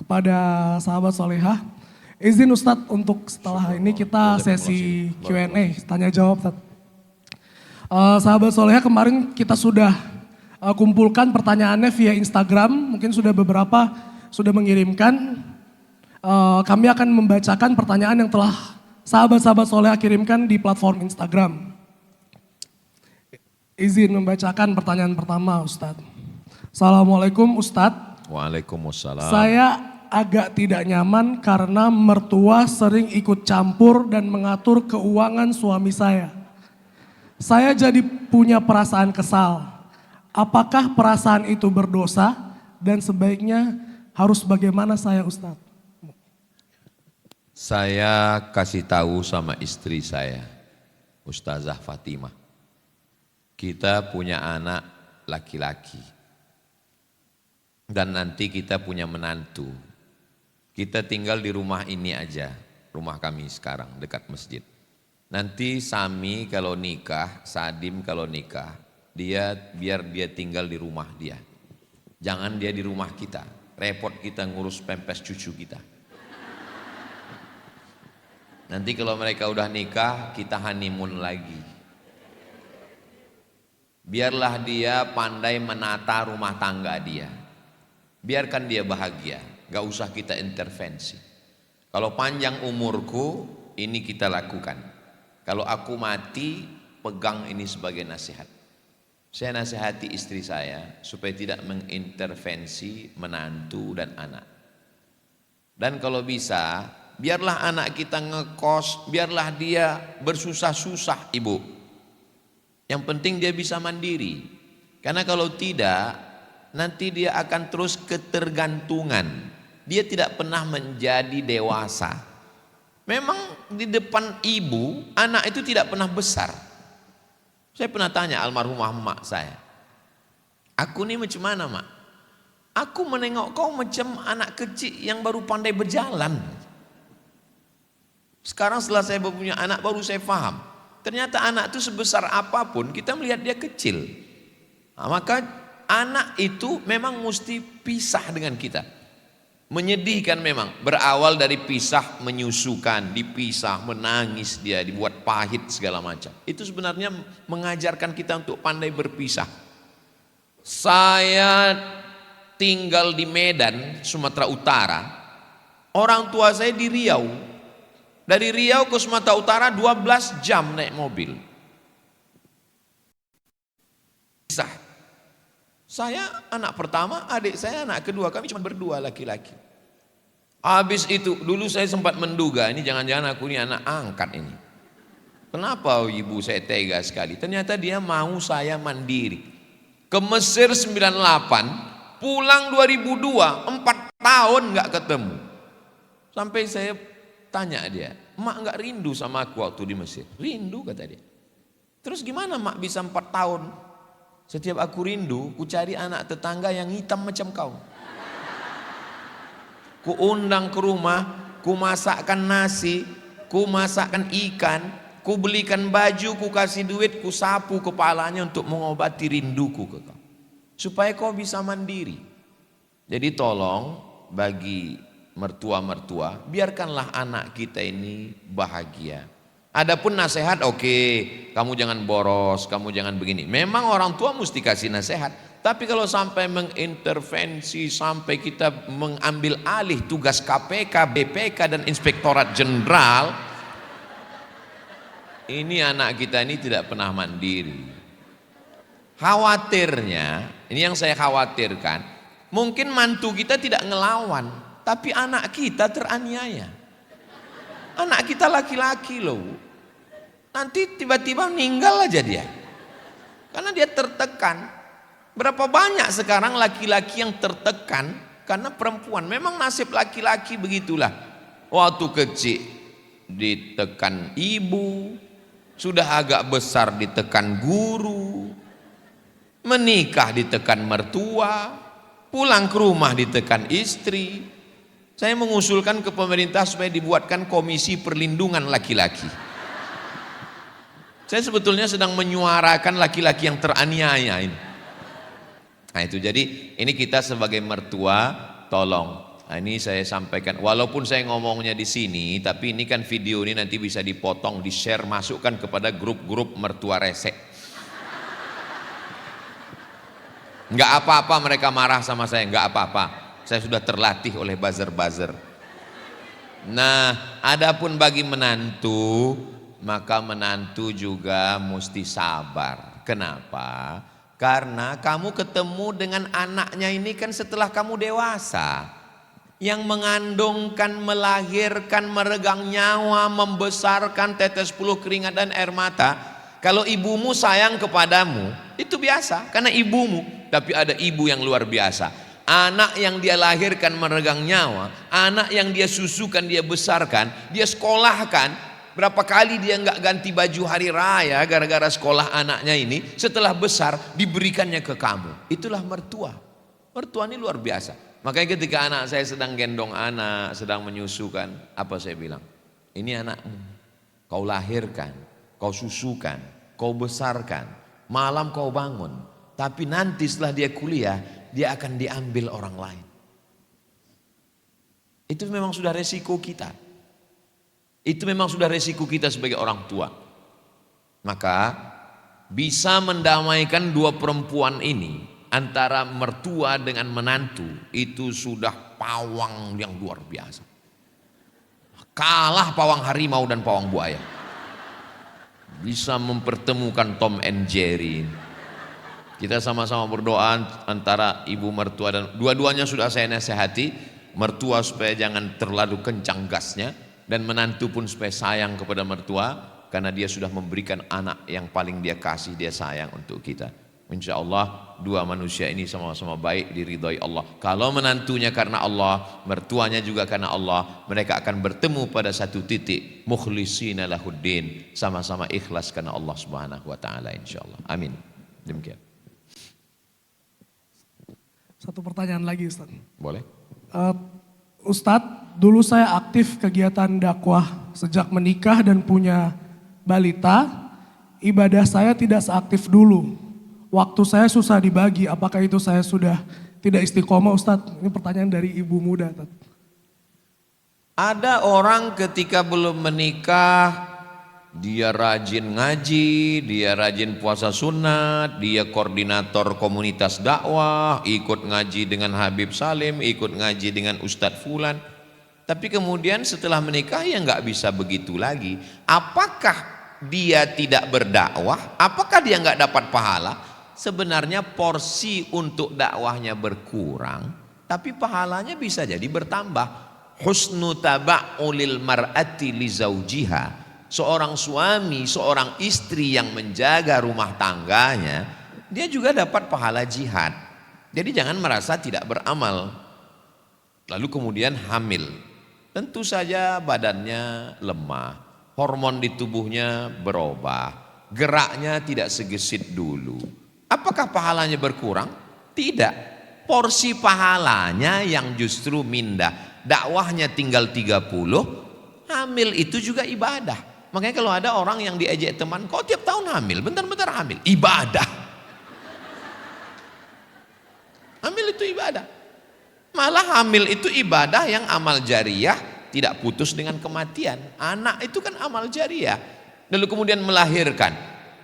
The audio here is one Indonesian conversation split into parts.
kepada sahabat solehah. Izin Ustadz untuk setelah ini kita sesi Q&A, tanya jawab Ustadz. Sahabat solehah, kemarin kita sudah kumpulkan pertanyaannya via Instagram, mungkin sudah beberapa sudah mengirimkan. Kami akan membacakan pertanyaan yang telah sahabat-sahabat solehah kirimkan di platform Instagram. Izin membacakan pertanyaan pertama Ustadz. Assalamualaikum Ustadz. Waalaikumsalam. Saya agak tidak nyaman karena mertua sering ikut campur dan mengatur keuangan suami saya. Saya jadi punya perasaan kesal. Apakah perasaan itu berdosa dan sebaiknya harus bagaimana saya Ustadz? Saya kasih tahu sama istri saya, Ustazah Fatimah. Kita punya anak laki-laki. Dan nanti kita punya menantu. Kita tinggal di rumah ini aja, rumah kami sekarang dekat masjid. Nanti Sami kalau nikah, Sadim kalau nikah, biar dia tinggal di rumah dia. Jangan dia di rumah kita, repot kita ngurus pempes cucu kita. Nanti kalau mereka udah nikah, kita honeymoon lagi. Biarlah dia pandai menata rumah tangga dia. Biarkan dia bahagia, gak usah kita intervensi. Kalau panjang umurku, ini kita lakukan. Kalau aku mati, pegang ini sebagai nasihat. Saya nasihati istri saya supaya tidak mengintervensi menantu dan anak. Dan kalau bisa, biarlah anak kita ngekos, biarlah dia bersusah-susah ibu. Yang penting dia bisa mandiri. Karena kalau tidak, nanti dia akan terus ketergantungan. Dia tidak pernah menjadi dewasa. Memang di depan ibu, anak itu tidak pernah besar. Saya pernah tanya almarhumah emak saya. Aku ini macam mana mak? Aku menengok kau macam anak kecil yang baru pandai berjalan. Sekarang setelah saya punya anak baru saya paham. Ternyata anak itu sebesar apapun kita melihat dia kecil. Nah, maka anak itu memang mesti pisah dengan kita. Menyedihkan memang. Berawal dari pisah menyusukan, dipisah, menangis dia, dibuat pahit segala macam. Itu sebenarnya mengajarkan kita untuk pandai berpisah. Saya tinggal di Medan, Sumatera Utara. Orang tua saya di Riau. Dari Riau ke Sumatera Utara 12 jam naik mobil. Pisah. Saya anak pertama, adik saya anak kedua, kami cuma berdua laki-laki. Habis itu dulu saya sempat menduga ini jangan-jangan aku ini anak angkat ini. Kenapa ibu saya tega sekali? Ternyata dia mau saya mandiri. Ke Mesir 98, pulang 2002, 4 tahun nggak ketemu. Sampai saya tanya dia, mak nggak rindu sama aku waktu di Mesir? Rindu kata dia. Terus gimana mak bisa 4 tahun? Setiap aku rindu, ku cari anak tetangga yang hitam macam kau. Ku undang ke rumah, ku masakkan nasi, ku masakkan ikan, ku belikan baju, ku kasih duit, ku sapu kepalanya untuk mengobati rinduku ke kau. Supaya kau bisa mandiri. Jadi tolong bagi mertua-mertua, biarkanlah anak kita ini bahagia. Adapun nasihat, oke, kamu jangan boros, kamu jangan begini. Memang orang tua mesti kasih nasihat. Tapi kalau sampai mengintervensi, sampai kita mengambil alih tugas KPK, BPK dan Inspektorat Jenderal, ini anak kita ini tidak pernah mandiri. Khawatirnya, ini yang saya khawatirkan, mungkin mantu kita tidak ngelawan, tapi anak kita teraniaya. Anak kita laki-laki loh. Nanti tiba-tiba meninggal aja dia. Karena dia tertekan. Berapa banyak sekarang laki-laki yang tertekan karena perempuan. Memang nasib laki-laki begitulah. Waktu kecil ditekan ibu, sudah agak besar ditekan guru, menikah ditekan mertua, pulang ke rumah ditekan istri. Saya mengusulkan ke pemerintah supaya dibuatkan komisi perlindungan laki-laki. Saya sebetulnya sedang menyuarakan laki-laki yang teraniaya ini. Nah itu jadi ini kita sebagai mertua tolong. Nah, ini saya sampaikan, walaupun saya ngomongnya di sini, tapi ini kan video ini nanti bisa dipotong, di-share, masukkan kepada grup-grup mertua resek. Enggak apa-apa mereka marah sama saya, enggak apa-apa. Saya sudah terlatih oleh buzzer-buzzer. Nah, adapun bagi menantu, maka menantu juga mesti sabar. Kenapa? Karena kamu ketemu dengan anaknya ini kan setelah kamu dewasa. Yang mengandungkan, melahirkan, meregang nyawa, membesarkan, tetes puluh keringat dan air mata. Kalau ibumu sayang kepadamu, itu biasa karena ibumu. Tapi ada ibu yang luar biasa. Anak yang dia lahirkan meregang nyawa, anak yang dia susukan, dia besarkan, dia sekolahkan. Berapa kali dia nggak ganti baju hari raya gara-gara sekolah anaknya ini. Setelah besar diberikannya ke kamu. Itulah mertua. Mertua ini luar biasa. Makanya ketika anak saya sedang gendong anak, sedang menyusukan, apa saya bilang? Ini anakmu, kau lahirkan, kau susukan, kau besarkan, malam kau bangun. Tapi nanti setelah dia kuliah, dia akan diambil orang lain. Itu memang sudah resiko kita. Itu memang sudah resiko kita sebagai orang tua. Maka bisa mendamaikan dua perempuan ini, antara mertua dengan menantu, itu sudah pawang yang luar biasa. Kalah pawang harimau dan pawang buaya. Bisa mempertemukan Tom and Jerry. Kita sama-sama berdoa antara ibu mertua dan dua-duanya sudah saya nasihati, mertua supaya jangan terlalu kencang gasnya, dan menantu pun supaya sayang kepada mertua karena dia sudah memberikan anak yang paling dia kasih, dia sayang untuk kita. Insya Allah dua manusia ini sama-sama baik, diridhai Allah. Kalau menantunya karena Allah, mertuanya juga karena Allah, mereka akan bertemu pada satu titik, mukhlishina lahuddin, sama-sama ikhlas karena Allah Subhanahu wa taala insyaallah. Amin. Demikian. Satu pertanyaan lagi Ustaz. Boleh? Ustadz, dulu saya aktif kegiatan dakwah sejak menikah dan punya balita. Ibadah saya tidak seaktif dulu. Waktu saya susah dibagi, apakah itu saya sudah tidak istiqomah Ustadz? Ini pertanyaan dari ibu muda. Ada orang ketika belum menikah, dia rajin ngaji, dia rajin puasa sunat, dia koordinator komunitas dakwah, ikut ngaji dengan Habib Salim, ikut ngaji dengan Ustadz Fulan. Tapi kemudian setelah menikah ya nggak bisa begitu lagi. Apakah dia tidak berdakwah? Apakah dia nggak dapat pahala? Sebenarnya porsi untuk dakwahnya berkurang, tapi pahalanya bisa jadi bertambah. Husnu taba'ulil mar'ati li zaujiha. Seorang suami, seorang istri yang menjaga rumah tangganya, dia juga dapat pahala jihad. Jadi jangan merasa tidak beramal. Lalu kemudian hamil. Tentu saja badannya lemah, hormon di tubuhnya berubah, geraknya tidak segesit dulu. Apakah pahalanya berkurang? Tidak. Porsi pahalanya yang justru mindah. Dakwahnya tinggal 30, hamil itu juga ibadah. Makanya kalau ada orang yang diejek teman, kok tiap tahun hamil, bentar-bentar hamil, ibadah. Hamil itu ibadah. Malah hamil itu ibadah yang amal jariah, tidak putus dengan kematian. Anak itu kan amal jariah. Lalu kemudian melahirkan.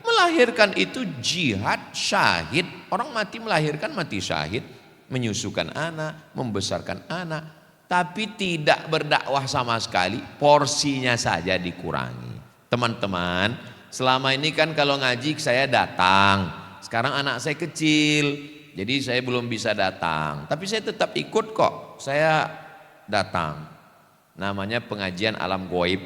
Melahirkan itu jihad syahid. Orang mati melahirkan, mati syahid. Menyusukan anak, membesarkan anak. Tapi tidak berdakwah sama sekali, porsinya saja dikurangi. Teman-teman, selama ini kan kalau ngaji saya datang. Sekarang anak saya kecil, jadi saya belum bisa datang. Tapi saya tetap ikut kok, saya datang. Namanya pengajian alam goib.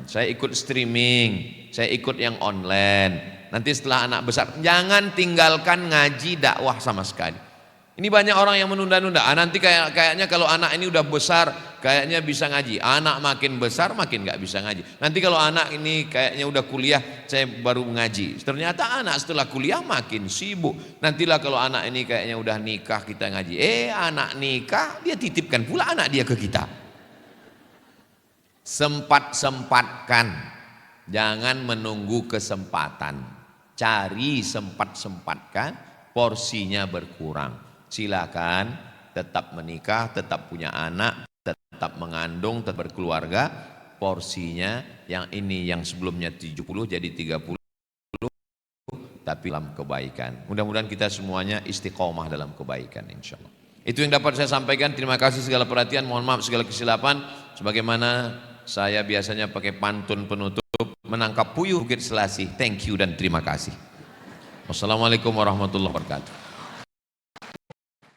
Saya ikut streaming, saya ikut yang online. Nanti setelah anak besar, jangan tinggalkan ngaji dakwah sama sekali. Ini banyak orang yang menunda-nunda. Nanti kayaknya kalau anak ini udah besar, kayaknya bisa ngaji. Anak makin besar makin nggak bisa ngaji. Nanti kalau anak ini kayaknya udah kuliah, saya baru ngaji. Ternyata anak setelah kuliah makin sibuk. Nantilah kalau anak ini kayaknya udah nikah, kita ngaji. Anak nikah, dia titipkan pula anak dia ke kita. Sempat-sempatkan, jangan menunggu kesempatan. Cari sempat-sempatkan, porsinya berkurang. Silakan tetap menikah, tetap punya anak, tetap mengandung, tetap berkeluarga, porsinya yang ini yang sebelumnya 70 jadi 30, tapi dalam kebaikan. Mudah-mudahan kita semuanya istiqomah dalam kebaikan, insya Allah. Itu yang dapat saya sampaikan. Terima kasih segala perhatian, mohon maaf segala kesilapan. Sebagaimana saya biasanya pakai pantun penutup, menangkap puyuh Bukit Selasih. Thank you dan terima kasih. Wassalamualaikum warahmatullahi wabarakatuh.